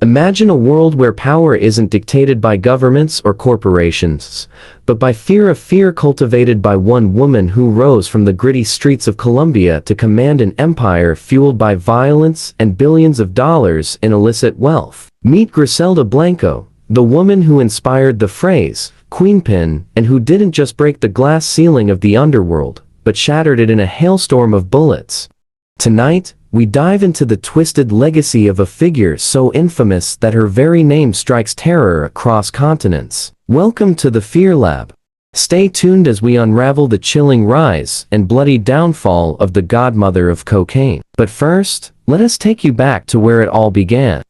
Imagine a world where power isn't dictated by governments or corporations, but by fear cultivated by one woman who rose from the gritty streets of Colombia to command an empire fueled by violence and billions of dollars in illicit wealth. Meet Griselda Blanco, the woman who inspired the phrase, Queenpin, and who didn't just break the glass ceiling of the underworld, but shattered it in a hailstorm of bullets. Tonight, we dive into the twisted legacy of a figure so infamous that her very name strikes terror across continents. Welcome to the Fear Lab. Stay tuned as we unravel the chilling rise and bloody downfall of the godmother of cocaine. But first, let us take you back to where it all began.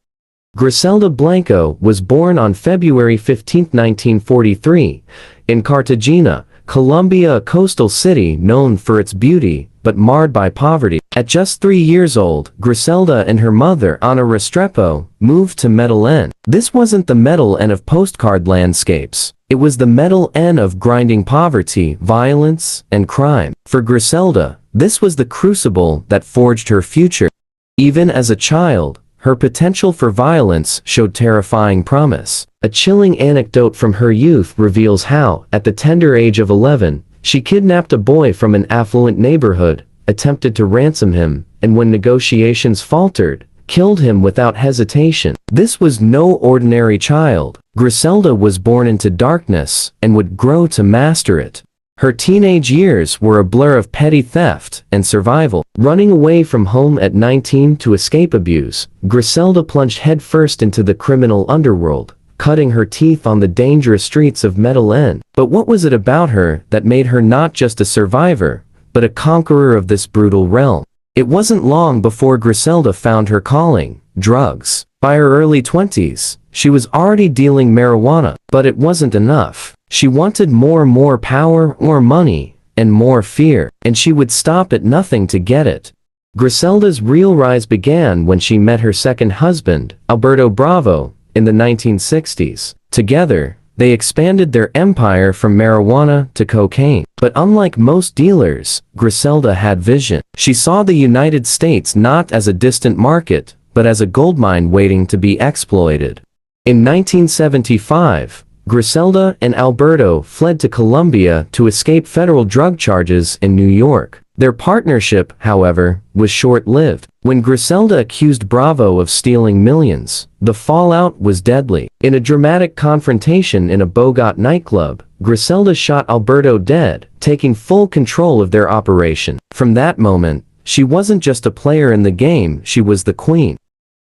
Griselda Blanco was born on February 15, 1943, in Cartagena, Colombia, a coastal city known for its beauty, but marred by poverty. At just 3 years old, Griselda and her mother, Ana Restrepo, moved to Medellin. This wasn't the Medellin of postcard landscapes. It was the Medellin of grinding poverty, violence, and crime. For Griselda, this was the crucible that forged her future. Even as a child, her potential for violence showed terrifying promise. A chilling anecdote from her youth reveals how, at the tender age of 11, she kidnapped a boy from an affluent neighborhood, attempted to ransom him, and when negotiations faltered, killed him without hesitation. This was no ordinary child. Griselda was born into darkness and would grow to master it. Her teenage years were a blur of petty theft and survival. Running away from home at 19 to escape abuse, Griselda plunged headfirst into the criminal underworld, cutting her teeth on the dangerous streets of Medellin. But what was it about her that made her not just a survivor, but a conqueror of this brutal realm? It wasn't long before Griselda found her calling, drugs. By her early 20s, she was already dealing marijuana, but it wasn't enough. She wanted more power, more money, and more fear, and she would stop at nothing to get it. Griselda's real rise began when she met her second husband, Alberto Bravo, in the 1960s. Together, they expanded their empire from marijuana to cocaine. But unlike most dealers, Griselda had vision. She saw the United States not as a distant market, but as a goldmine waiting to be exploited. In 1975, Griselda and Alberto fled to Colombia to escape federal drug charges in New York. Their partnership, however, was short-lived. When Griselda accused Bravo of stealing millions, the fallout was deadly. In a dramatic confrontation in a Bogotá nightclub, Griselda shot Alberto dead, taking full control of their operation. From that moment, she wasn't just a player in the game, she was the queen.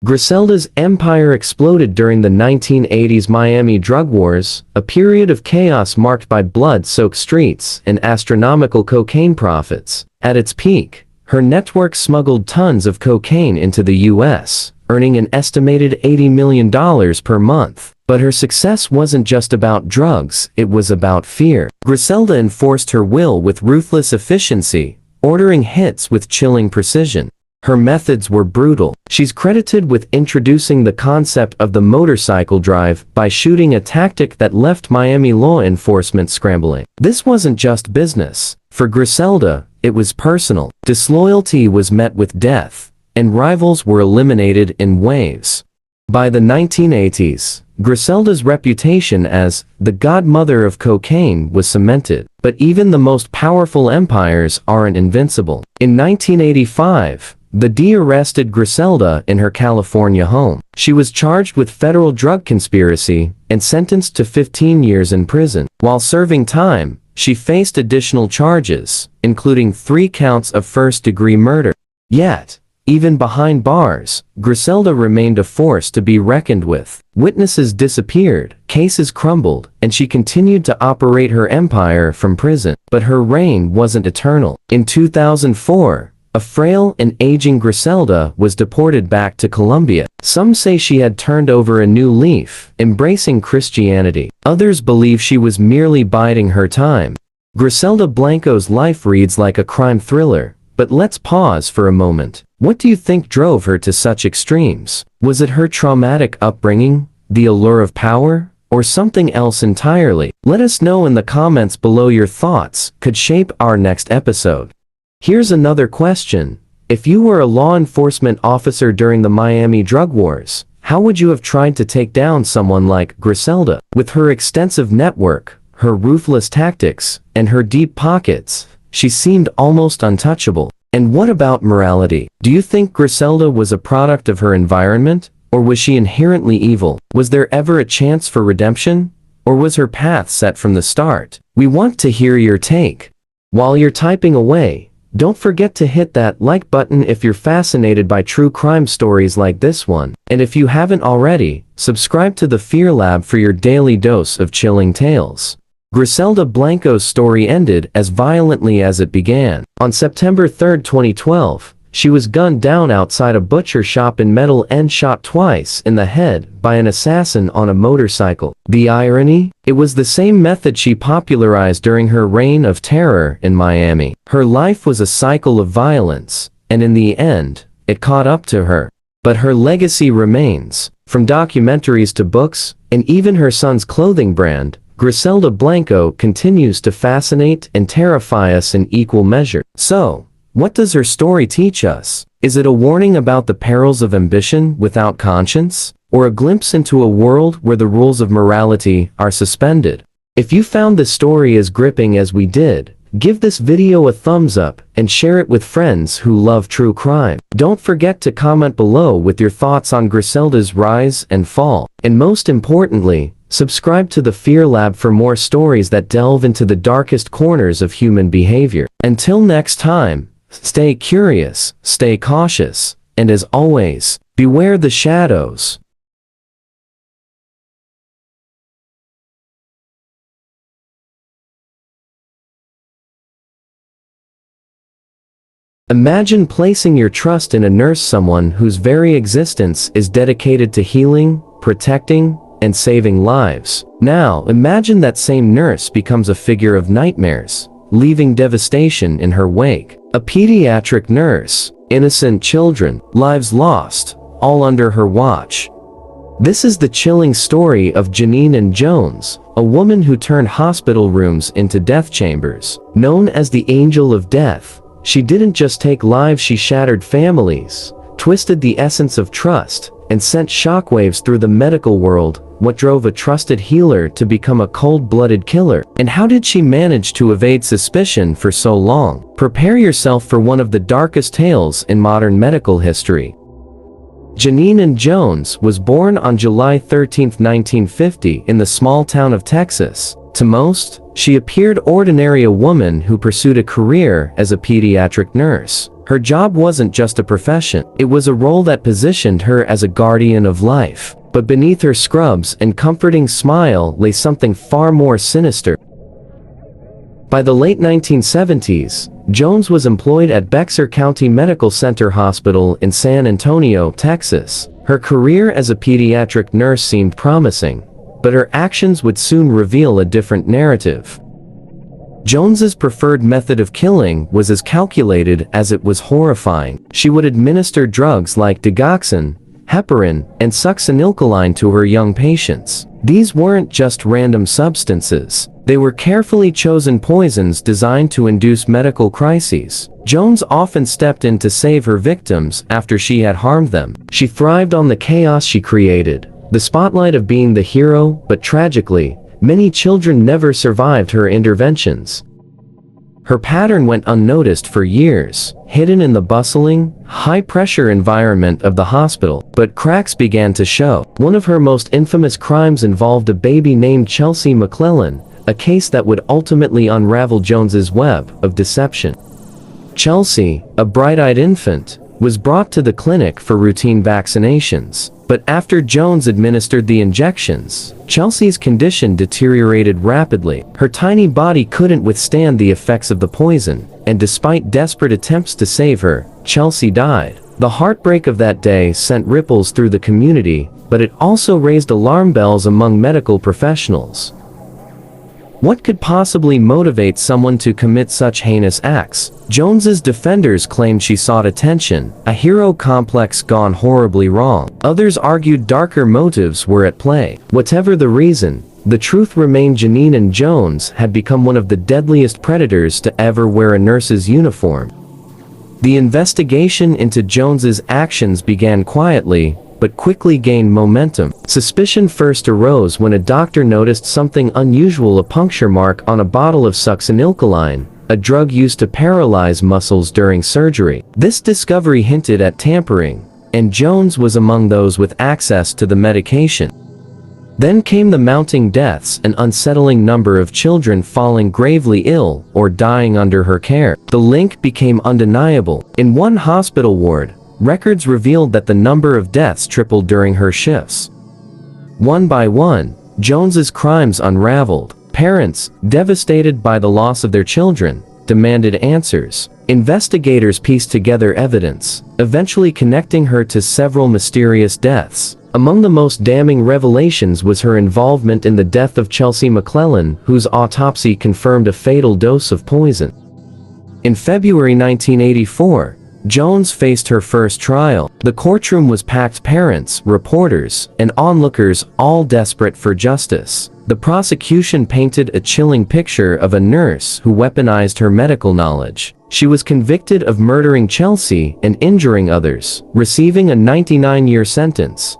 Griselda's empire exploded during the 1980s Miami drug wars, a period of chaos marked by blood-soaked streets and astronomical cocaine profits. At its peak, her network smuggled tons of cocaine into the U.S., earning an estimated $80 million per month. But her success wasn't just about drugs, it was about fear. Griselda enforced her will with ruthless efficiency, ordering hits with chilling precision. Her methods were brutal. She's credited with introducing the concept of the motorcycle drive by shooting a tactic that left Miami law enforcement scrambling. This wasn't just business. For Griselda, it was personal. Disloyalty was met with death, and rivals were eliminated in waves. By the 1980s, Griselda's reputation as the godmother of cocaine was cemented. But even the most powerful empires aren't invincible. In 1985, the DEA arrested Griselda in her California home. She was charged with federal drug conspiracy and sentenced to 15 years in prison. While serving time, she faced additional charges, including 3 counts of first-degree murder. Yet, even behind bars, Griselda remained a force to be reckoned with. Witnesses disappeared, cases crumbled, and she continued to operate her empire from prison. But her reign wasn't eternal. In 2004, a frail and aging Griselda was deported back to Colombia. Some say she had turned over a new leaf, embracing Christianity. Others believe she was merely biding her time. Griselda Blanco's life reads like a crime thriller, but let's pause for a moment. What do you think drove her to such extremes? Was it her traumatic upbringing, the allure of power, or something else entirely? Let us know in the comments below. Your thoughts could shape our next episode. Here's another question. If you were a law enforcement officer during the Miami drug wars, How would you have tried to take down someone like Griselda? With her extensive network, her ruthless tactics, and her deep pockets, she seemed almost untouchable. And what about morality? Do you think Griselda was a product of her environment? Or was she inherently evil? Was there ever a chance for redemption? Or was her path set from the start? We want to hear your take. While you're typing away, don't forget to hit that like button if you're fascinated by true crime stories like this one. And if you haven't already, subscribe to the Fear Lab for your daily dose of chilling tales. Griselda Blanco's story ended as violently as it began. On September 3, 2012, she was gunned down outside a butcher shop in Metal and shot twice in the head by an assassin on a motorcycle. The irony? It was the same method she popularized during her reign of terror in Miami. Her life was a cycle of violence, and in the end, it caught up to her. But her legacy remains. From documentaries to books, and even her son's clothing brand, Griselda Blanco continues to fascinate and terrify us in equal measure. So, what does her story teach us? Is it a warning about the perils of ambition without conscience? Or a glimpse into a world where the rules of morality are suspended? If you found this story as gripping as we did, give this video a thumbs up and share it with friends who love true crime. Don't forget to comment below with your thoughts on Griselda's rise and fall. And most importantly, subscribe to the Fear Lab for more stories that delve into the darkest corners of human behavior. Until next time, stay curious, stay cautious, and as always, beware the shadows. Imagine placing your trust in a nurse, someone whose very existence is dedicated to healing, protecting, and saving lives. Now, imagine that same nurse becomes a figure of nightmares, leaving devastation in her wake. A pediatric nurse, innocent children, lives lost, all under her watch. This is the chilling story of Genene Jones, a woman who turned hospital rooms into death chambers. Known as the Angel of Death, she didn't just take lives, she shattered families, twisted the essence of trust, and sent shockwaves through the medical world. What drove a trusted healer to become a cold-blooded killer? And how did she manage to evade suspicion for so long? Prepare yourself for one of the darkest tales in modern medical history. Genene Jones was born on July 13, 1950 in the small town of Texas. To most, she appeared ordinary, a woman who pursued a career as a pediatric nurse. Her job wasn't just a profession, it was a role that positioned her as a guardian of life. But beneath her scrubs and comforting smile lay something far more sinister. By the late 1970s, Jones was employed at Bexar County Medical Center Hospital in San Antonio, Texas. Her career as a pediatric nurse seemed promising, but her actions would soon reveal a different narrative. Jones's preferred method of killing was as calculated as it was horrifying. She would administer drugs like digoxin, heparin, and succinylcholine to her young patients. These weren't just random substances. They were carefully chosen poisons designed to induce medical crises. Jones often stepped in to save her victims after she had harmed them. She thrived on the chaos she created, the spotlight of being the hero, but tragically, many children never survived her interventions. Her pattern went unnoticed for years, hidden in the bustling, high-pressure environment of the hospital. But cracks began to show. One of her most infamous crimes involved a baby named Chelsea McClellan, a case that would ultimately unravel Jones's web of deception. Chelsea, a bright-eyed infant, was brought to the clinic for routine vaccinations. But after Jones administered the injections, Chelsea's condition deteriorated rapidly. Her tiny body couldn't withstand the effects of the poison, and despite desperate attempts to save her, Chelsea died. The heartbreak of that day sent ripples through the community, but it also raised alarm bells among medical professionals. What could possibly motivate someone to commit such heinous acts? Jones's defenders claimed she sought attention, a hero complex gone horribly wrong. Others argued darker motives were at play. Whatever the reason, the truth remained: Genene Jones had become one of the deadliest predators to ever wear a nurse's uniform. The investigation into Jones's actions began quietly, but quickly gained momentum. Suspicion first arose when a doctor noticed something unusual: a puncture mark on a bottle of succinylcholine, a drug used to paralyze muscles during surgery. This discovery hinted at tampering, and Jones was among those with access to the medication. Then came the mounting deaths, an unsettling number of children falling gravely ill or dying under her care. The link became undeniable. In one hospital ward, records revealed that the number of deaths tripled during her shifts. One by one, Jones's crimes unraveled. Parents, devastated by the loss of their children, demanded answers. Investigators pieced together evidence, eventually connecting her to several mysterious deaths. Among the most damning revelations was her involvement in the death of Chelsea McClellan, whose autopsy confirmed a fatal dose of poison. In February 1984, Jones faced her first trial. The courtroom was packed: parents, reporters, and onlookers, all desperate for justice. The prosecution painted a chilling picture of a nurse who weaponized her medical knowledge. She was convicted of murdering Chelsea and injuring others, receiving a 99-year sentence.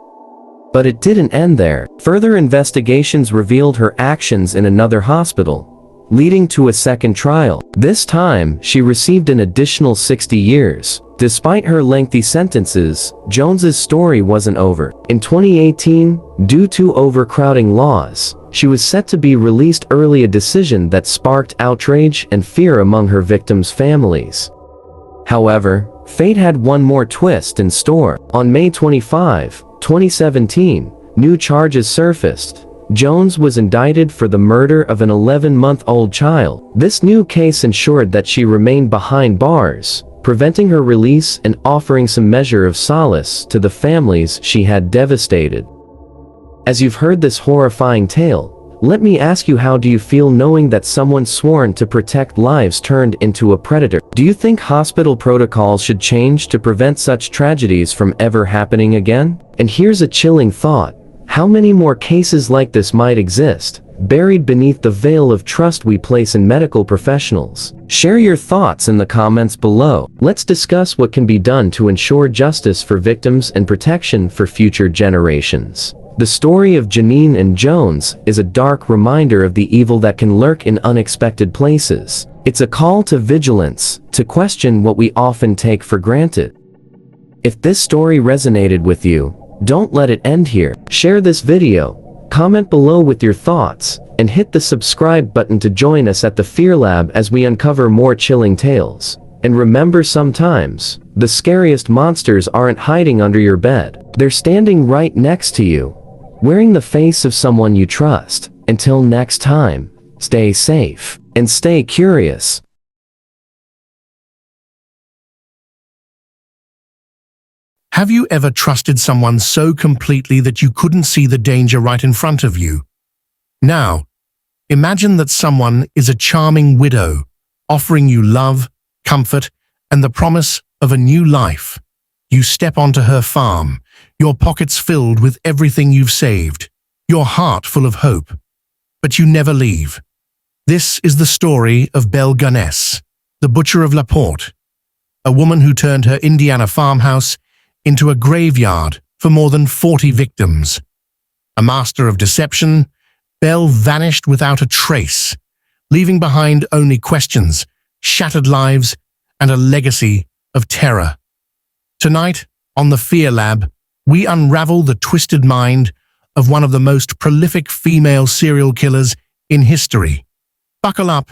But it didn't end there. Further investigations revealed her actions in another hospital, leading to a second trial. This time, she received an additional 60 years. Despite her lengthy sentences, Jones's story wasn't over. In 2018, due to overcrowding laws, she was set to be released early, a decision that sparked outrage and fear among her victims' families. However, fate had one more twist in store. On May 25, 2017, new charges surfaced. Jones was indicted for the murder of an 11-month-old child. This new case ensured that she remained behind bars, preventing her release and offering some measure of solace to the families she had devastated. As you've heard this horrifying tale, let me ask you, how do you feel knowing that someone sworn to protect lives turned into a predator? Do you think hospital protocols should change to prevent such tragedies from ever happening again? And here's a chilling thought: how many more cases like this might exist, buried beneath the veil of trust we place in medical professionals? Share your thoughts in the comments below. Let's discuss what can be done to ensure justice for victims and protection for future generations. The story of Genene Jones is a dark reminder of the evil that can lurk in unexpected places. It's a call to vigilance, to question what we often take for granted. If this story resonated with you, don't let it end here. Share this video, comment below with your thoughts, and hit the subscribe button to join us at the Fear Lab as we uncover more chilling tales. And remember, sometimes, the scariest monsters aren't hiding under your bed. They're standing right next to you, wearing the face of someone you trust. Until next time, stay safe and stay curious. Have you ever trusted someone so completely that you couldn't see the danger right in front of you? Now, imagine that someone is a charming widow, offering you love, comfort, and the promise of a new life. You step onto her farm, your pockets filled with everything you've saved, your heart full of hope. But you never leave. This is the story of Belle Gunness, the butcher of La Porte, a woman who turned her Indiana farmhouse into a graveyard for more than 40 victims. A master of deception, Belle vanished without a trace, leaving behind only questions, shattered lives, and a legacy of terror. Tonight, on the Fear Lab, we unravel the twisted mind of one of the most prolific female serial killers in history. Buckle up,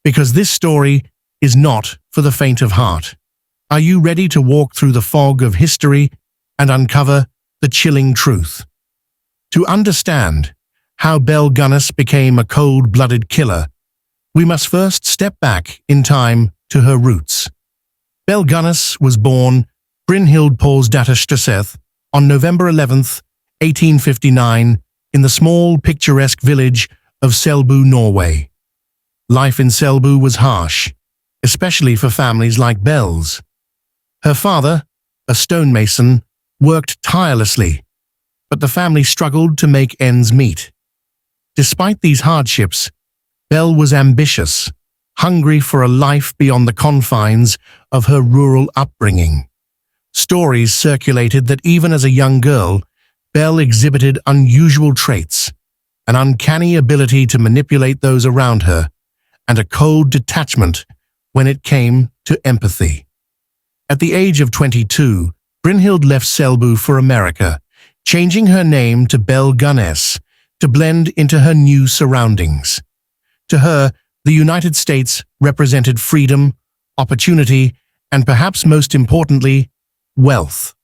because this story is not for the faint of heart. Are you ready to walk through the fog of history and uncover the chilling truth? To understand how Belle Gunness became a cold-blooded killer, we must first step back in time to her roots. Belle Gunness was born Brynhild Paulsdatter on November 11, 1859, in the small, picturesque village of Selbu, Norway. Life in Selbu was harsh, especially for families like Belle's. Her father, a stonemason, worked tirelessly, but the family struggled to make ends meet. Despite these hardships, Belle was ambitious, hungry for a life beyond the confines of her rural upbringing. Stories circulated that even as a young girl, Belle exhibited unusual traits, an uncanny ability to manipulate those around her, and a cold detachment when it came to empathy. At the age of 22, Brynhild left Selbu for America, changing her name to Belle Gunness to blend into her new surroundings. To her, the United States represented freedom, opportunity, and perhaps most importantly, wealth.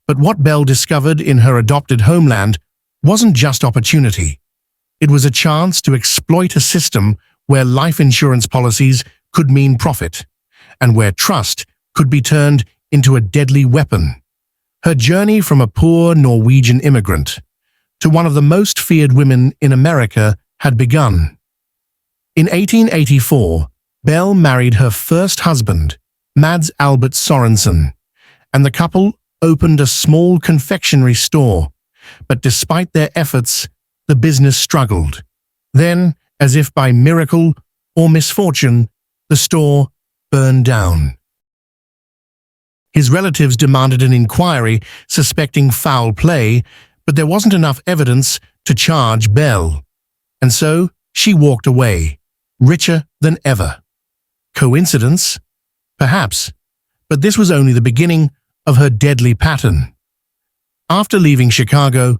But what Belle discovered in her adopted homeland wasn't just opportunity. It was a chance to exploit a system where life insurance policies could mean profit, and where trust could be turned into a deadly weapon. Her journey from a poor Norwegian immigrant to one of the most feared women in America had begun. In 1884, Belle married her first husband, Mads Albert Sorensen, and the couple opened a small confectionery store. But despite their efforts, the business struggled. Then, as if by miracle or misfortune, the store burned down. His relatives demanded an inquiry, suspecting foul play, but there wasn't enough evidence to charge Belle. And so she walked away, richer than ever. Coincidence? Perhaps, but this was only the beginning of her deadly pattern. After leaving Chicago,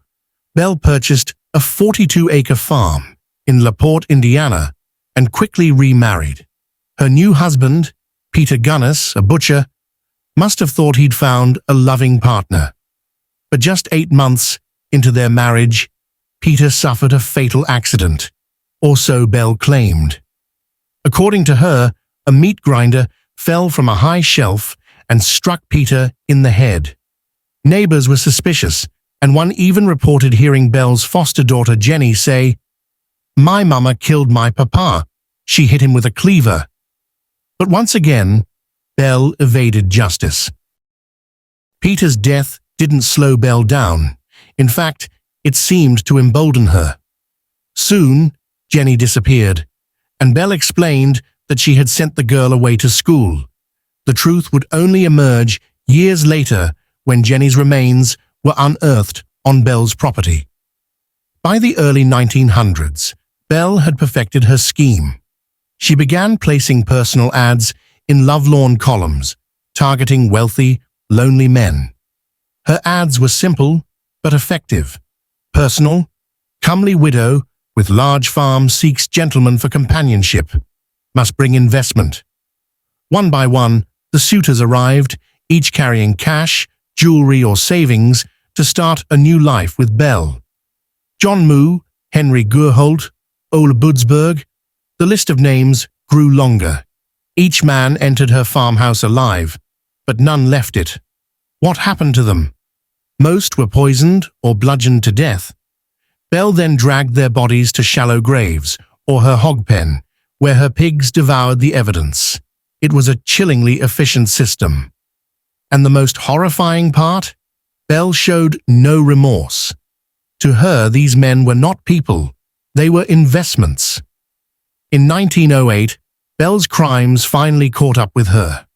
Belle purchased a 42-acre farm in LaPorte, Indiana, and quickly remarried. Her new husband, Peter Gunness, a butcher, must have thought he'd found a loving partner. But just 8 months into their marriage, Peter suffered a fatal accident, or so Belle claimed. According to her, a meat grinder fell from a high shelf and struck Peter in the head. Neighbors were suspicious, and one even reported hearing Belle's foster daughter Jenny say, "My mama killed my papa. She hit him with a cleaver." But once again, Belle evaded justice. Peter's death didn't slow Belle down. In fact, it seemed to embolden her. Soon, Jenny disappeared, and Belle explained that she had sent the girl away to school. The truth would only emerge years later when Jenny's remains were unearthed on Belle's property. By the early 1900s, Belle had perfected her scheme. She began placing personal ads in lovelorn columns, targeting wealthy, lonely men. Her ads were simple but effective. Personal, comely widow with large farm seeks gentleman for companionship, must bring investment. One by one, the suitors arrived, each carrying cash, jewelry or savings to start a new life with Belle. John Moo, Henry Gurholt, Ole Budsberg, the list of names grew longer. Each man entered her farmhouse alive, but none left it. What happened to them? Most were poisoned or bludgeoned to death. Belle then dragged their bodies to shallow graves or her hog pen, where her pigs devoured the evidence. It was a chillingly efficient system. And the most horrifying part? Belle showed no remorse. To her, these men were not people. They were investments. In 1908, Belle's crimes finally caught up with her.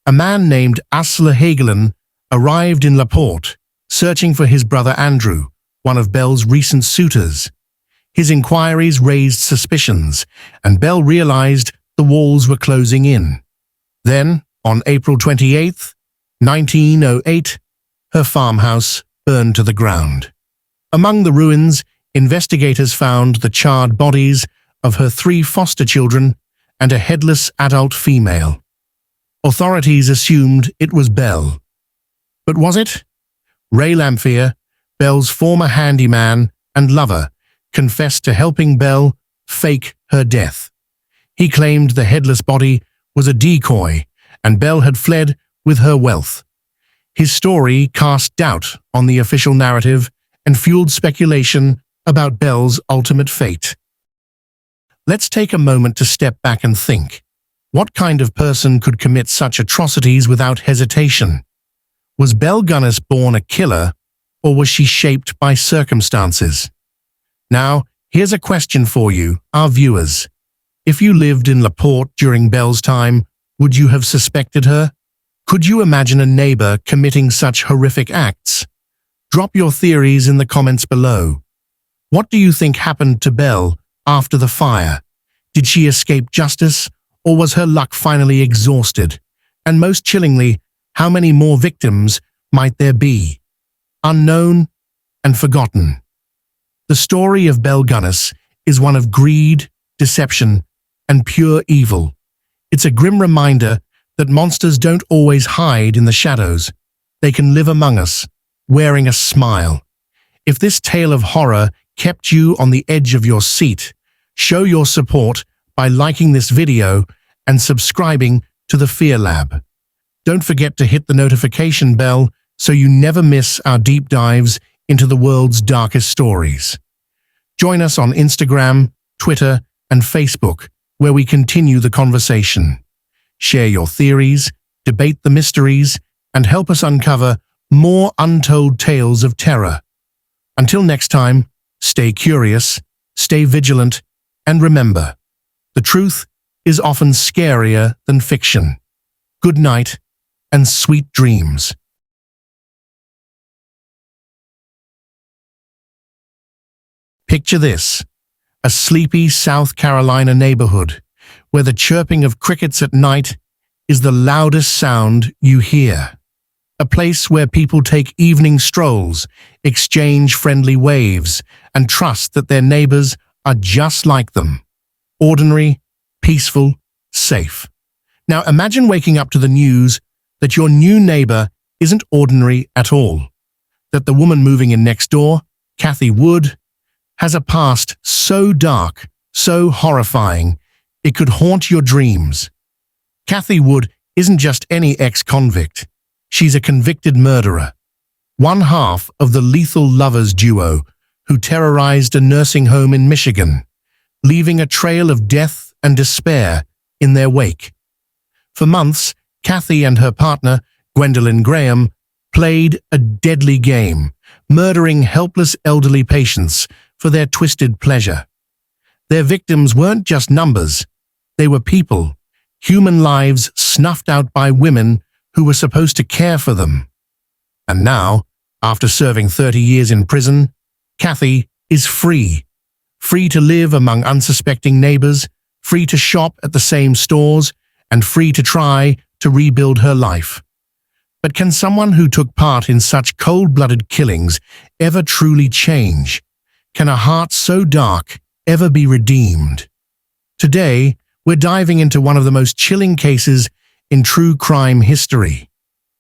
A man named Asle Hagelin arrived in LaPorte, searching for his brother Andrew, one of Belle's recent suitors. His inquiries raised suspicions, and Belle realized the walls were closing in. Then, on April 28, 1908, her farmhouse burned to the ground. Among the ruins, investigators found the charred bodies of her 3 foster children and a headless adult female. Authorities assumed it was Belle. But was it? Ray Lamphere, Belle's former handyman and lover, confessed to helping Belle fake her death. He claimed the headless body was a decoy and Belle had fled with her wealth. His story cast doubt on the official narrative and fueled speculation about Belle's ultimate fate. Let's take a moment to step back and think. What kind of person could commit such atrocities without hesitation? Was Belle Gunness born a killer, or was she shaped by circumstances? Now, here's a question for you, our viewers. If you lived in LaPorte during Belle's time, would you have suspected her? Could you imagine a neighbor committing such horrific acts? Drop your theories in the comments below. What do you think happened to Belle after the fire? Did she escape justice, or was her luck finally exhausted? And most chillingly, how many more victims might there be? Unknown and forgotten. The story of Belle Gunness is one of greed, deception, and pure evil. It's a grim reminder that monsters don't always hide in the shadows. They can live among us, wearing a smile. If this tale of horror kept you on the edge of your seat, show your support by liking this video and subscribing to the Fear Lab. Don't forget to hit the notification bell so you never miss our deep dives into the world's darkest stories. Join us on Instagram, Twitter, and Facebook, where we continue the conversation. Share your theories, debate the mysteries, and help us uncover more untold tales of terror. Until next time, stay curious, stay vigilant, and remember, the truth is often scarier than fiction. Good night and sweet dreams. Picture this, a sleepy South Carolina neighborhood where the chirping of crickets at night is the loudest sound you hear. A place where people take evening strolls, exchange friendly waves, and trust that their neighbors are just like them. Ordinary, peaceful, safe. Now imagine waking up to the news that your new neighbor isn't ordinary at all. That the woman moving in next door, Kathy Wood, has a past so dark, so horrifying, it could haunt your dreams. Kathy Wood isn't just any ex-convict. She's a convicted murderer. One half of the lethal lovers duo who terrorized a nursing home in Michigan, leaving a trail of death and despair in their wake. For months, Kathy and her partner, Gwendolyn Graham, played a deadly game, murdering helpless elderly patients for their twisted pleasure. Their victims weren't just numbers. They were people, human lives snuffed out by women who were supposed to care for them. And now, after serving 30 years in prison, Kathy is free. Free to live among unsuspecting neighbors, free to shop at the same stores, and free to try to rebuild her life. But can someone who took part in such cold-blooded killings ever truly change? Can a heart so dark ever be redeemed? Today, we're diving into one of the most chilling cases in true crime history.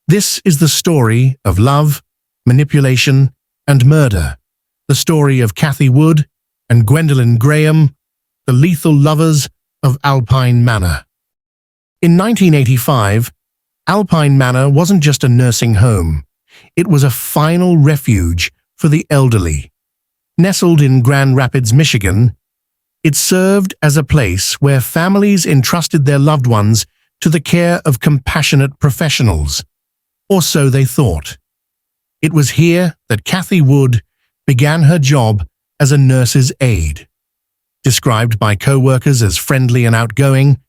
This is the story of love, manipulation, and murder. The story of Kathy Wood and Gwendolyn Graham, the lethal lovers of Alpine Manor. In 1985, Alpine Manor wasn't just a nursing home. It was a final refuge for the elderly. Nestled in Grand Rapids, Michigan, it served as a place where families entrusted their loved ones to the care of compassionate professionals. Or so they thought. It was here that Kathy Wood began her job as a nurse's aide. Described by co-workers as friendly and outgoing,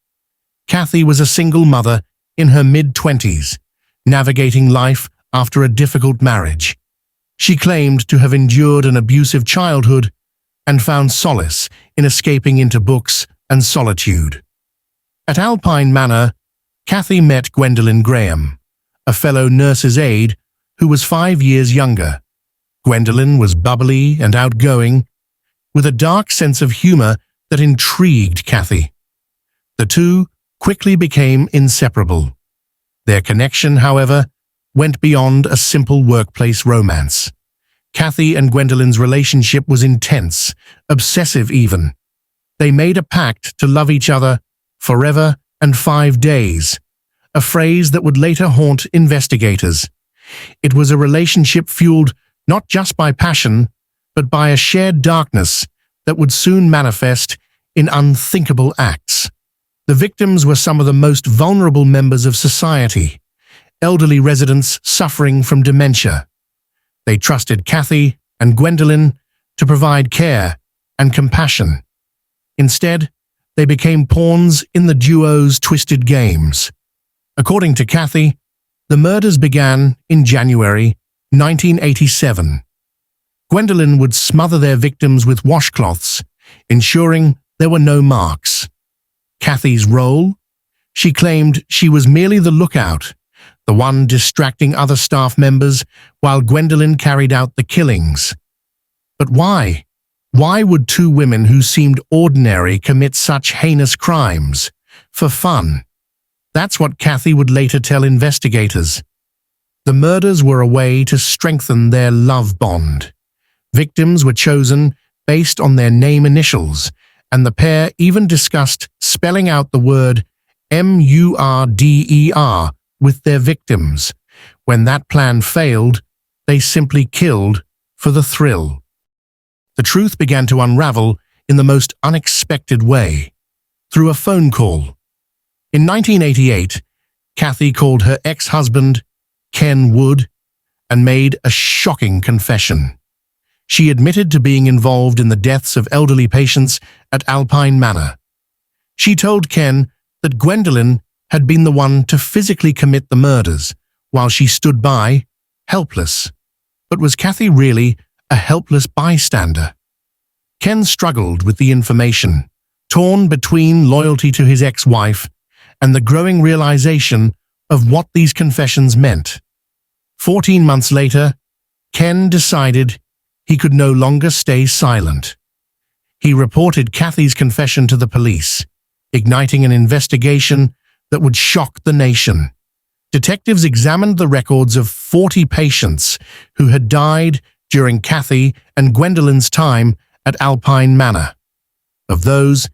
Kathy was a single mother in her mid-20s, navigating life after a difficult marriage. She claimed to have endured an abusive childhood and found solace in escaping into books and solitude. At Alpine Manor, Kathy met Gwendolyn Graham, a fellow nurse's aide who was 5 years younger. Gwendolyn was bubbly and outgoing, with a dark sense of humor that intrigued Kathy. The two quickly became inseparable. Their connection, however, went beyond a simple workplace romance. Kathy and Gwendolyn's relationship was intense, obsessive even. They made a pact to love each other forever and 5 days, a phrase that would later haunt investigators. It was a relationship fueled not just by passion, but by a shared darkness that would soon manifest in unthinkable acts. The victims were some of the most vulnerable members of society, elderly residents suffering from dementia. They trusted Kathy and Gwendolyn to provide care and compassion. Instead, they became pawns in the duo's twisted games. According to Kathy, The murders began in January 1987. Gwendolyn would smother their victims with washcloths, ensuring there were no marks. Kathy's role? She claimed she was merely the lookout, the one distracting other staff members while Gwendolyn carried out the killings. But why? Why would two women who seemed ordinary commit such heinous crimes? For fun. That's what Kathy would later tell investigators. The murders were a way to strengthen their love bond. Victims were chosen based on their name initials, and the pair even discussed spelling out the word murder with their victims. When that plan failed, they simply killed for the thrill. The truth began to unravel in the most unexpected way, through a phone call. In 1988, Kathy called her ex-husband, Ken Wood, and made a shocking confession. She admitted to being involved in the deaths of elderly patients at Alpine Manor. She told Ken that Gwendolyn had been the one to physically commit the murders, while she stood by, helpless. But was Kathy really a helpless bystander? Ken struggled with the information, torn between loyalty to his ex-wife and the growing realization of what these confessions meant. 14 months later, Ken decided he could no longer stay silent. He reported Kathy's confession to the police, igniting an investigation that would shock the nation. Detectives examined the records of 40 patients who had died during Kathy and Gwendolyn's time at Alpine Manor. Of those,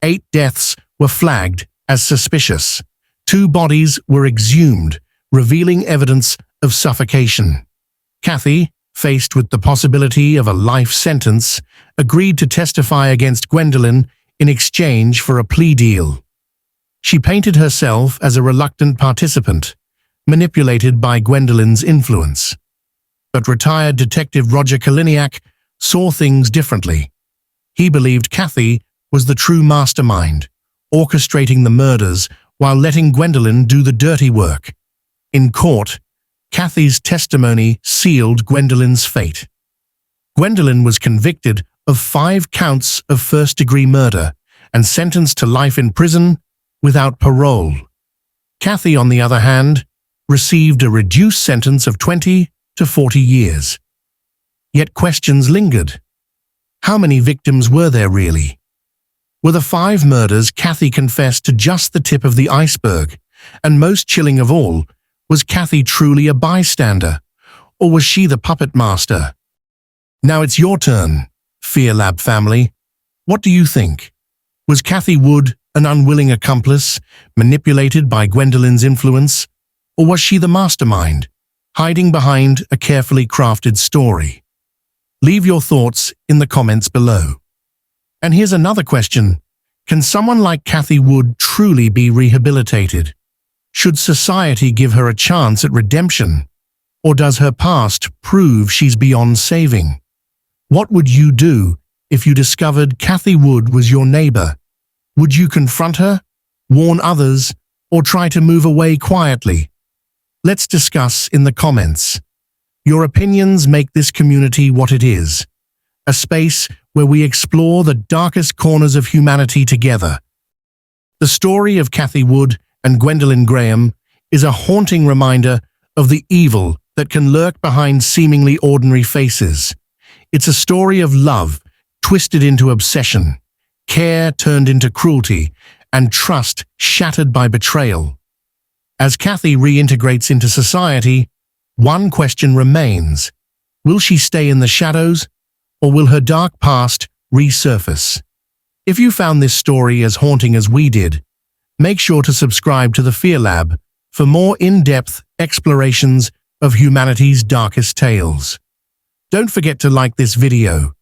8 deaths were flagged as suspicious. 2 bodies were exhumed, revealing evidence of suffocation. Kathy, faced with the possibility of a life sentence, agreed to testify against Gwendolyn in exchange for a plea deal. She painted herself as a reluctant participant, manipulated by Gwendolyn's influence. But retired Detective Roger Kaliniak saw things differently. He believed Kathy was the true mastermind, orchestrating the murders while letting Gwendolyn do the dirty work. In court, Kathy's testimony sealed Gwendolyn's fate. Gwendolyn was convicted of 5 counts of first-degree murder and sentenced to life in prison without parole. Kathy, on the other hand, received a reduced sentence of 20 to 40 years. Yet questions lingered. How many victims were there really? Were the 5 murders Kathy confessed to just the tip of the iceberg? And most chilling of all, was Kathy truly a bystander? Or was she the puppet master? Now it's your turn, Fear Lab family. What do you think? Was Kathy Wood an unwilling accomplice, manipulated by Gwendolyn's influence? Or was she the mastermind, hiding behind a carefully crafted story? Leave your thoughts in the comments below. And here's another question. Can someone like Kathy Wood truly be rehabilitated? Should society give her a chance at redemption? Or does her past prove she's beyond saving? What would you do if you discovered Kathy Wood was your neighbor? Would you confront her, warn others, or try to move away quietly? Let's discuss in the comments. Your opinions make this community what it is, a space where we explore the darkest corners of humanity together. The story of Kathy Wood and Gwendolyn Graham is a haunting reminder of the evil that can lurk behind seemingly ordinary faces. It's a story of love twisted into obsession, care turned into cruelty, and trust shattered by betrayal. As Kathy reintegrates into society, one question remains. Will she stay in the shadows, or will her dark past resurface? If you found this story as haunting as we did, make sure to subscribe to the Fear Lab for more in-depth explorations of humanity's darkest tales. Don't forget to like this video,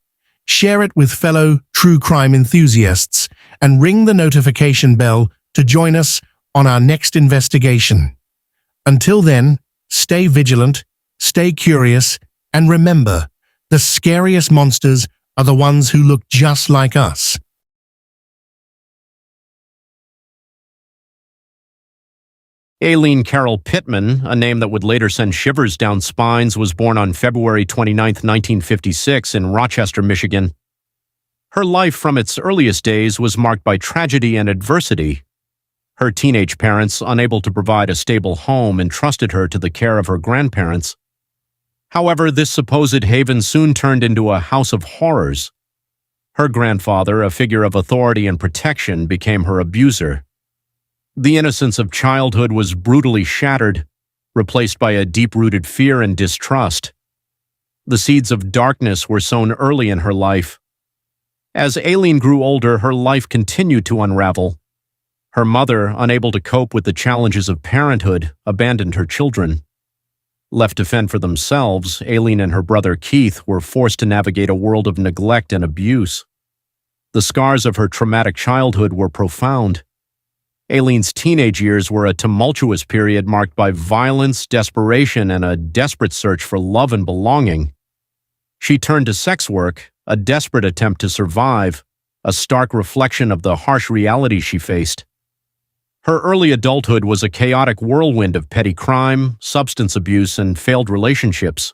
share it with fellow true crime enthusiasts, and ring the notification bell to join us on our next investigation. Until then, stay vigilant, stay curious, and remember, the scariest monsters are the ones who look just like us. Aileen Carol Pittman, a name that would later send shivers down spines, was born on February 29, 1956 in Rochester, Michigan. Her life from its earliest days was marked by tragedy and adversity. Her teenage parents, unable to provide a stable home, entrusted her to the care of her grandparents. However, this supposed haven soon turned into a house of horrors. Her grandfather, a figure of authority and protection, became her abuser. The innocence of childhood was brutally shattered, replaced by a deep-rooted fear and distrust. The seeds of darkness were sown early in her life. As Aileen grew older, her life continued to unravel. Her mother, unable to cope with the challenges of parenthood, abandoned her children. Left to fend for themselves, Aileen and her brother Keith were forced to navigate a world of neglect and abuse. The scars of her traumatic childhood were profound. Aileen's teenage years were a tumultuous period marked by violence, desperation, and a desperate search for love and belonging. She turned to sex work, a desperate attempt to survive, a stark reflection of the harsh reality she faced. Her early adulthood was a chaotic whirlwind of petty crime, substance abuse, and failed relationships.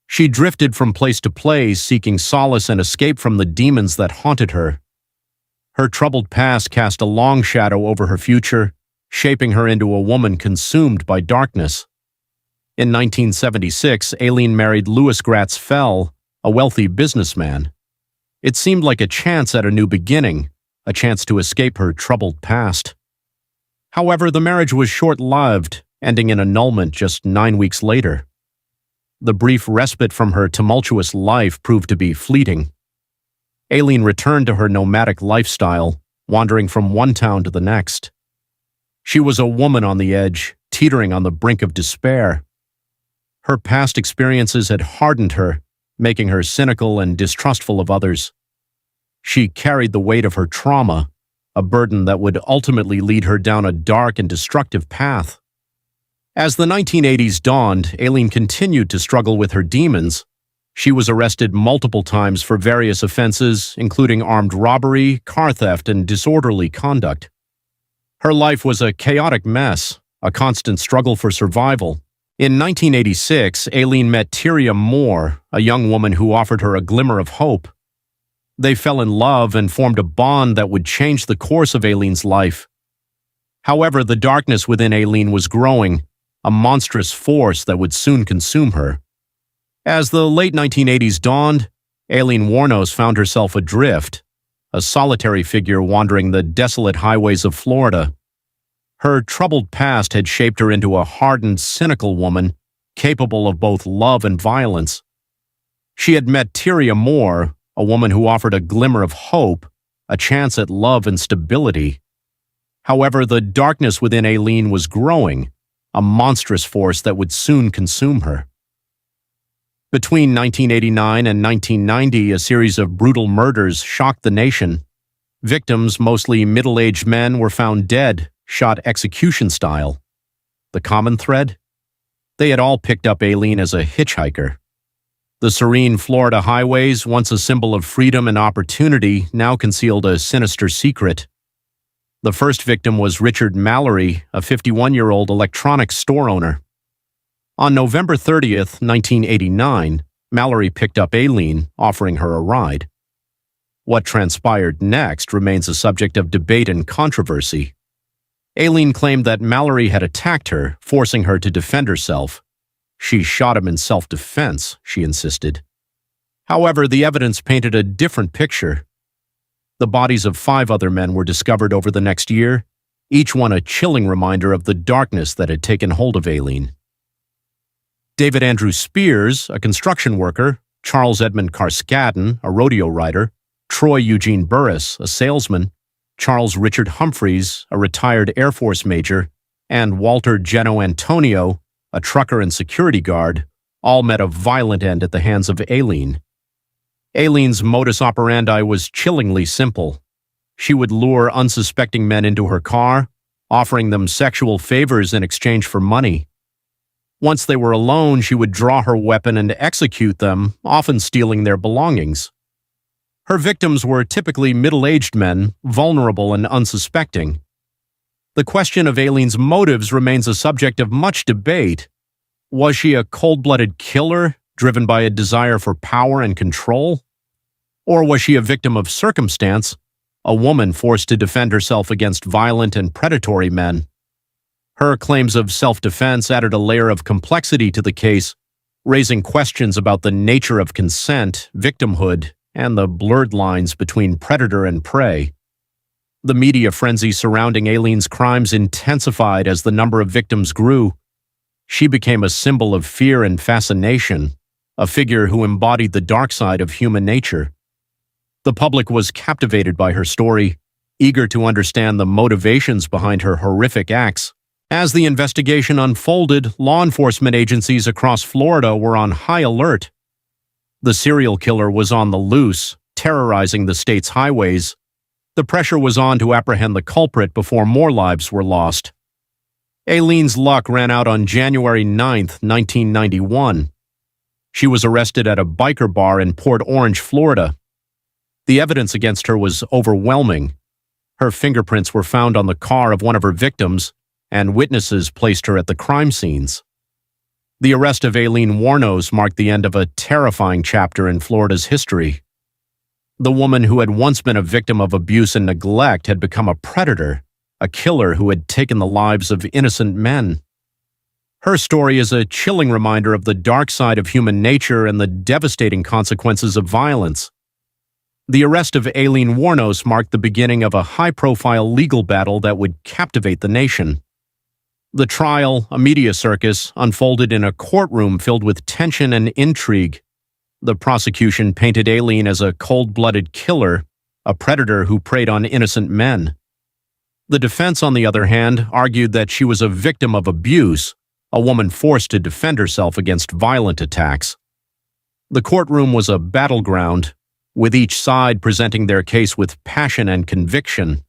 She drifted from place to place, seeking solace and escape from the demons that haunted her. Her troubled past cast a long shadow over her future, shaping her into a woman consumed by darkness. In 1976, Aileen married Louis Gratz Fell, a wealthy businessman. It seemed like a chance at a new beginning, a chance to escape her troubled past. However, the marriage was short-lived, ending in annulment just 9 weeks later. The brief respite from her tumultuous life proved to be fleeting. Aileen returned to her nomadic lifestyle, wandering from one town to the next. She was a woman on the edge, teetering on the brink of despair. Her past experiences had hardened her, making her cynical and distrustful of others. She carried the weight of her trauma, a burden that would ultimately lead her down a dark and destructive path. As the 1980s dawned, Aileen continued to struggle with her demons. She was arrested multiple times for various offenses, including armed robbery, car theft, and disorderly conduct. Her life was a chaotic mess, a constant struggle for survival. In 1986, Aileen met Tyria Moore, a young woman who offered her a glimmer of hope. They fell in love and formed a bond that would change the course of Aileen's life. However, the darkness within Aileen was growing, a monstrous force that would soon consume her. As the late 1980s dawned, Aileen Wuornos found herself adrift, a solitary figure wandering the desolate highways of Florida. Her troubled past had shaped her into a hardened, cynical woman, capable of both love and violence. She had met Tyria Moore, a woman who offered a glimmer of hope, a chance at love and stability. However, the darkness within Aileen was growing, a monstrous force that would soon consume her. Between 1989 and 1990, a series of brutal murders shocked the nation. Victims, mostly middle-aged men, were found dead, shot execution style. The common thread? They had all picked up Aileen as a hitchhiker. The serene Florida highways, once a symbol of freedom and opportunity, now concealed a sinister secret. The first victim was Richard Mallory, a 51-year-old electronics store owner. On November 30th, 1989, Mallory picked up Aileen, offering her a ride. What transpired next remains a subject of debate and controversy. Aileen claimed that Mallory had attacked her, forcing her to defend herself. She shot him in self-defense, she insisted. However, the evidence painted a different picture. The bodies of 5 other men were discovered over the next year, each one a chilling reminder of the darkness that had taken hold of Aileen. David Andrew Spears, a construction worker, Charles Edmund Carskadden, a rodeo rider, Troy Eugene Burris, a salesman, Charles Richard Humphreys, a retired Air Force major, and Walter Geno Antonio, a trucker and security guard, all met a violent end at the hands of Aileen. Aileen's modus operandi was chillingly simple. She would lure unsuspecting men into her car, offering them sexual favors in exchange for money. Once they were alone, she would draw her weapon and execute them, often stealing their belongings. Her victims were typically middle-aged men, vulnerable and unsuspecting. The question of Aileen's motives remains a subject of much debate. Was she a cold-blooded killer driven by a desire for power and control? Or was she a victim of circumstance, a woman forced to defend herself against violent and predatory men? Her claims of self-defense added a layer of complexity to the case, raising questions about the nature of consent, victimhood, and the blurred lines between predator and prey. The media frenzy surrounding Aileen's crimes intensified as the number of victims grew. She became a symbol of fear and fascination, a figure who embodied the dark side of human nature. The public was captivated by her story, eager to understand the motivations behind her horrific acts. As the investigation unfolded, law enforcement agencies across Florida were on high alert. The serial killer was on the loose, terrorizing the state's highways. The pressure was on to apprehend the culprit before more lives were lost. Aileen's luck ran out on January 9, 1991. She was arrested at a biker bar in Port Orange, Florida. The evidence against her was overwhelming. Her fingerprints were found on the car of one of her victims, and witnesses placed her at the crime scenes. The arrest of Aileen Wuornos marked the end of a terrifying chapter in Florida's history. The woman who had once been a victim of abuse and neglect had become a predator, a killer who had taken the lives of innocent men. Her story is a chilling reminder of the dark side of human nature and the devastating consequences of violence. The arrest of Aileen Wuornos marked the beginning of a high-profile legal battle that would captivate the nation. The trial, a media circus, unfolded in a courtroom filled with tension and intrigue. The prosecution painted Aileen as a cold-blooded killer, a predator who preyed on innocent men. The defense, on the other hand, argued that she was a victim of abuse, a woman forced to defend herself against violent attacks. The courtroom was a battleground, with each side presenting their case with passion and conviction.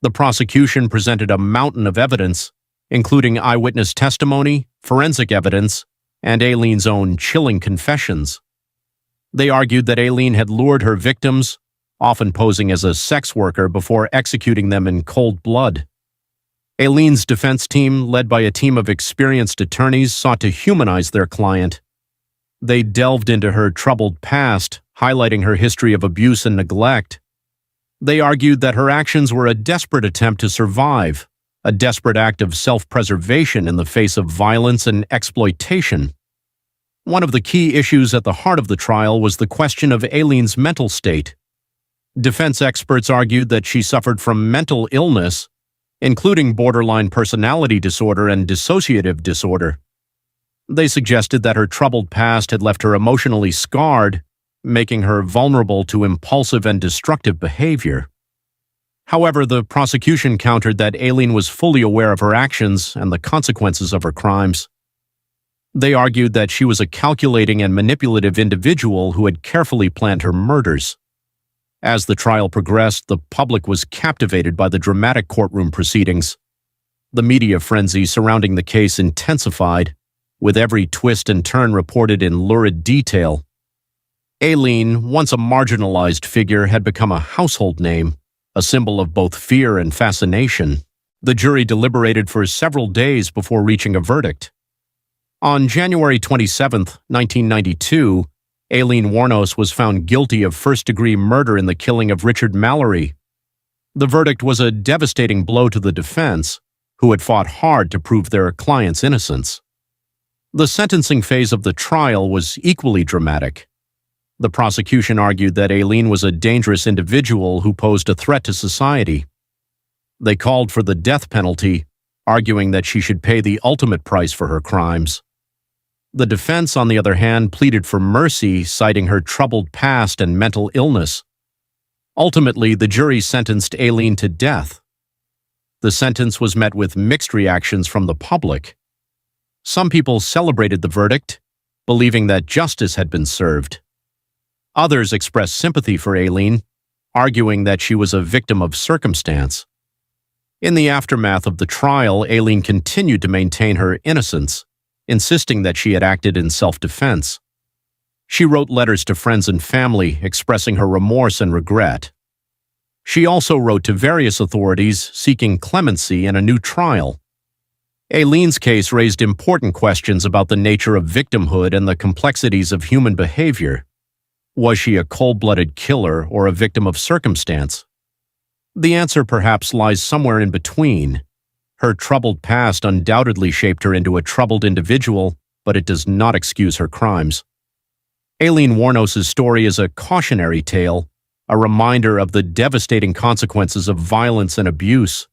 The prosecution presented a mountain of evidence, including eyewitness testimony, forensic evidence, and Aileen's own chilling confessions. They argued that Aileen had lured her victims, often posing as a sex worker before executing them in cold blood. Aileen's defense team, led by a team of experienced attorneys, sought to humanize their client. They delved into her troubled past, highlighting her history of abuse and neglect. They argued that her actions were a desperate attempt to survive, a desperate act of self-preservation in the face of violence and exploitation. One of the key issues at the heart of the trial was the question of Aileen's mental state. Defense experts argued that she suffered from mental illness, including borderline personality disorder and dissociative disorder. They suggested that her troubled past had left her emotionally scarred, making her vulnerable to impulsive and destructive behavior. However, the prosecution countered that Aileen was fully aware of her actions and the consequences of her crimes. They argued that she was a calculating and manipulative individual who had carefully planned her murders. As the trial progressed, the public was captivated by the dramatic courtroom proceedings. The media frenzy surrounding the case intensified, with every twist and turn reported in lurid detail. Aileen, once a marginalized figure, had become a household name, a symbol of both fear and fascination. The jury deliberated for several days before reaching a verdict. On January 27, 1992, Aileen Wuornos was found guilty of first-degree murder in the killing of Richard Mallory. The verdict was a devastating blow to the defense, who had fought hard to prove their client's innocence. The sentencing phase of the trial was equally dramatic. The prosecution argued that Aileen was a dangerous individual who posed a threat to society. They called for the death penalty, arguing that she should pay the ultimate price for her crimes. The defense, on the other hand, pleaded for mercy, citing her troubled past and mental illness. Ultimately, the jury sentenced Aileen to death. The sentence was met with mixed reactions from the public. Some people celebrated the verdict, believing that justice had been served. Others expressed sympathy for Aileen, arguing that she was a victim of circumstance. In the aftermath of the trial, Aileen continued to maintain her innocence, insisting that she had acted in self-defense. She wrote letters to friends and family expressing her remorse and regret. She also wrote to various authorities seeking clemency and a new trial. Aileen's case raised important questions about the nature of victimhood and the complexities of human behavior. Was she a cold-blooded killer or a victim of circumstance? The answer perhaps lies somewhere in between. Her troubled past undoubtedly shaped her into a troubled individual, but it does not excuse her crimes. Aileen Wuornos' story is a cautionary tale, a reminder of the devastating consequences of violence and abuse.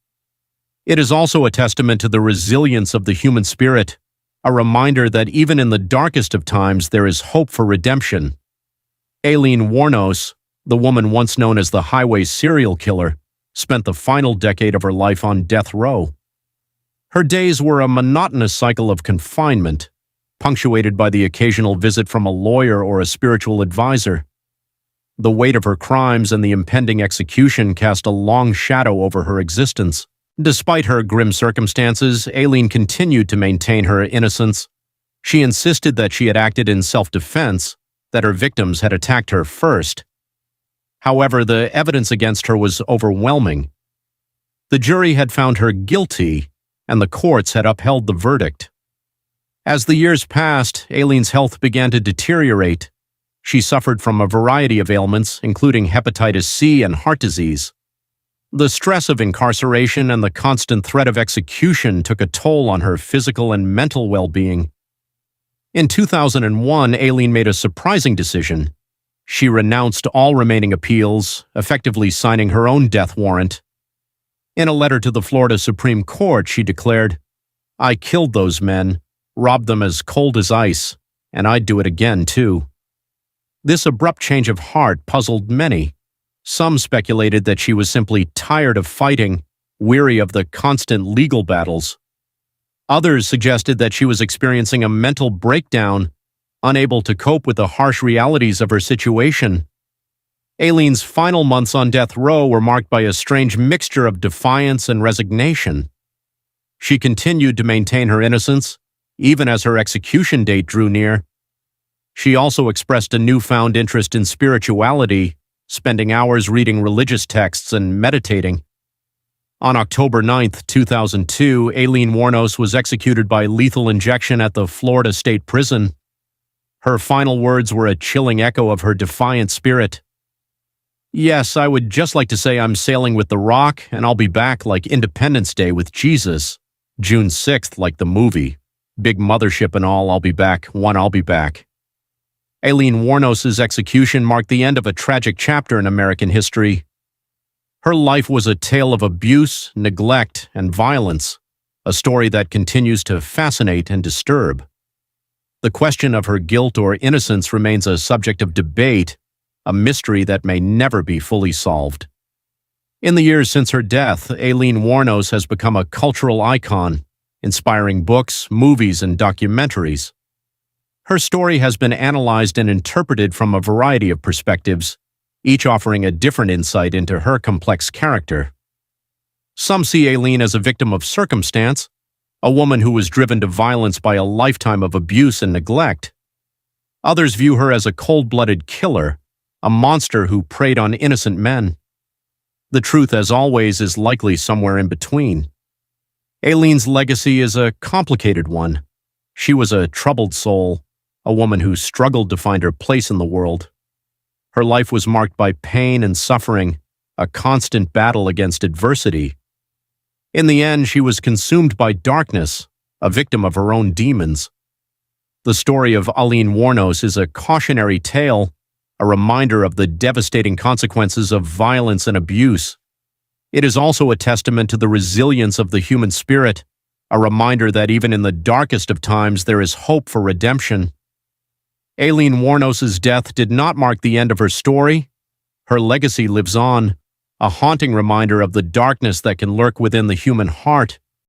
It is also a testament to the resilience of the human spirit, a reminder that even in the darkest of times there is hope for redemption. Aileen Wuornos, the woman once known as the highway serial killer, spent the final decade of her life on death row. Her days were a monotonous cycle of confinement, punctuated by the occasional visit from a lawyer or a spiritual advisor. The weight of her crimes and the impending execution cast a long shadow over her existence. Despite her grim circumstances, Aileen continued to maintain her innocence. She insisted that she had acted in self-defense, that her victims had attacked her first. However, the evidence against her was overwhelming. The jury had found her guilty, and the courts had upheld the verdict. As the years passed, Aileen's health began to deteriorate. She suffered from a variety of ailments, including hepatitis C and heart disease. The stress of incarceration and the constant threat of execution took a toll on her physical and mental well-being. In 2001, Aileen made a surprising decision. She renounced all remaining appeals, effectively signing her own death warrant. In a letter to the Florida Supreme Court, she declared, "I killed those men, robbed them as cold as ice, and I'd do it again, too." This abrupt change of heart puzzled many. Some speculated that she was simply tired of fighting, weary of the constant legal battles. Others suggested that she was experiencing a mental breakdown, unable to cope with the harsh realities of her situation. Aileen's final months on death row were marked by a strange mixture of defiance and resignation. She continued to maintain her innocence, even as her execution date drew near. She also expressed a newfound interest in spirituality, spending hours reading religious texts and meditating. On October 9, 2002, Aileen Wuornos was executed by lethal injection at the Florida State Prison. Her final words were a chilling echo of her defiant spirit. "Yes, I would just like to say I'm sailing with the Rock, and I'll be back like Independence Day with Jesus. June 6th, like the movie. Big mothership and all, I'll be back, I'll be back." Aileen Wuornos' execution marked the end of a tragic chapter in American history. Her life was a tale of abuse, neglect, and violence, a story that continues to fascinate and disturb. The question of her guilt or innocence remains a subject of debate, a mystery that may never be fully solved. In the years since her death, Aileen Wuornos has become a cultural icon, inspiring books, movies, and documentaries. Her story has been analyzed and interpreted from a variety of perspectives, each offering a different insight into her complex character. Some see Aileen as a victim of circumstance, a woman who was driven to violence by a lifetime of abuse and neglect. Others view her as a cold-blooded killer, a monster who preyed on innocent men. The truth, as always, is likely somewhere in between. Aileen's legacy is a complicated one. She was a troubled soul, a woman who struggled to find her place in the world. Her life was marked by pain and suffering, a constant battle against adversity. In the end, she was consumed by darkness, a victim of her own demons. The story of Aileen Wuornos is a cautionary tale, a reminder of the devastating consequences of violence and abuse. It is also a testament to the resilience of the human spirit, a reminder that even in the darkest of times there is hope for redemption. Aileen Wuornos' death did not mark the end of her story. Her legacy lives on, a haunting reminder of the darkness that can lurk within the human heart.